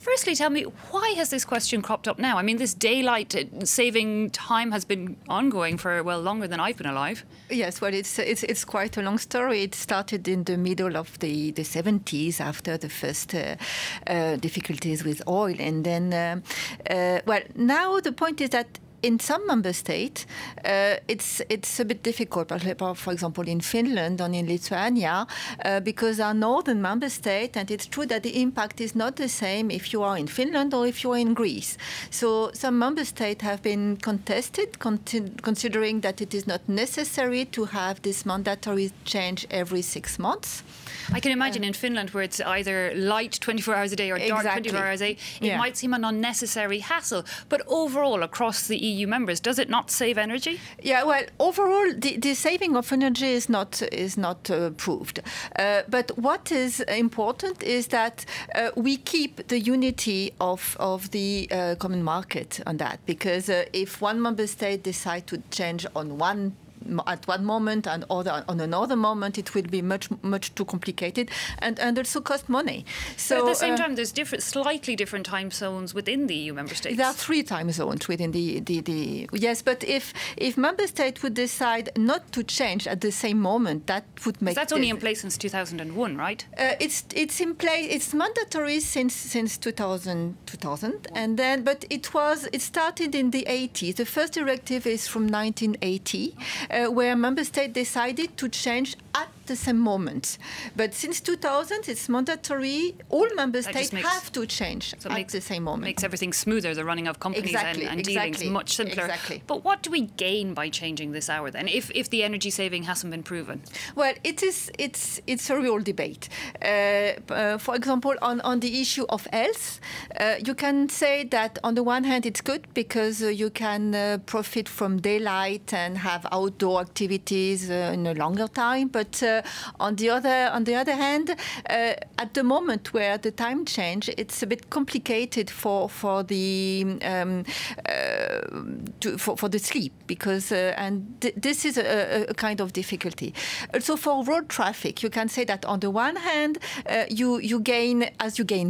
Firstly, tell me, why has this question cropped up now? I mean, this daylight saving time has been ongoing for, well, longer than I've been alive. Yes, well, it's quite a long story. It started in the middle of the 70s after the first difficulties with oil. And then, well, now the point is that in some member states, it's a bit difficult. For example, in Finland and in Lithuania, because our northern member state, and it's true that the impact is not the same if you are in Finland or if you are in Greece. So some member states have been contested, considering that it is not necessary to have this mandatory change every 6 months. I can imagine in Finland, where it's either light 24 hours a day or dark 24 hours a day, it might seem an unnecessary hassle. But overall, across the EU members, does it not save energy? Yeah, well, overall, the saving of energy is not proved. But what is important is that we keep the unity of the common market on that, because if one member state decides to change at one moment and on another moment, it will be much too complicated and also cost money. So but at the same time, there's slightly different time zones within the EU member states. There are 3 time zones within the yes, but if member states would decide not to change at the same moment, that would make that's only in place since 2001, right? It's in place. It's mandatory since 2000, and then but it started in the 80s. The first directive is from 1980. Where member states decided to change at the same moment. But since 2000, it's mandatory. All member states have to change at the same moment. Makes everything smoother, the running of companies and dealings much simpler. Exactly. But what do we gain by changing this hour then, if the energy saving hasn't been proven? Well, it's a real debate. For example, on the issue of health, you can say that on the one hand it's good because you can profit from daylight and have outdoor activities in a longer time, but on the other hand, at the moment where the time change, it's a bit complicated for the sleep, because this is a kind of difficulty. Also for road traffic, you can say that on the one hand, you gain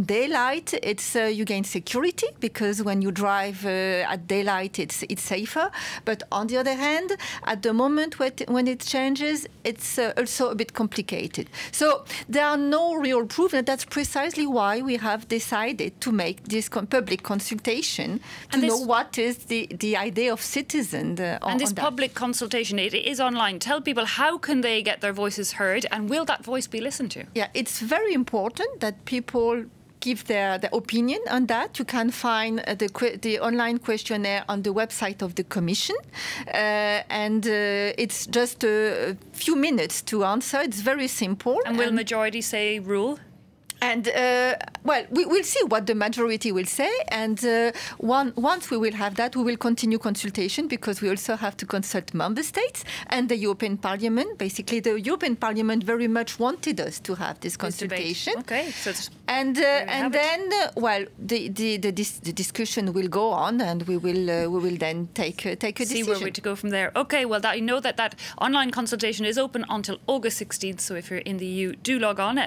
daylight, you gain security, because when you drive at daylight, it's safer. But on the other hand, at the moment when it changes, it's also a bit complicated. So there are no real proof, and that's precisely why we have decided to make this public consultation to know what is the idea of citizens. And this public consultation, it is online. Tell people, how can they get their voices heard, and will that voice be listened to? Yeah, it's very important that people give their opinion on that. You can find the online questionnaire on the website of the Commission, and it's just a few minutes to answer. It's very simple. And will majority say rule? And, well, we'll see what the majority will say. And once we will have that, we will continue consultation, because we also have to consult member states and the European Parliament. Basically, the European Parliament very much wanted us to have this consultation. Okay, so and then, well, the discussion will go on, and we will then take a decision. See where we're to go from there. Okay, well, I know that online consultation is open until August 16th. So if you're in the EU, do log on.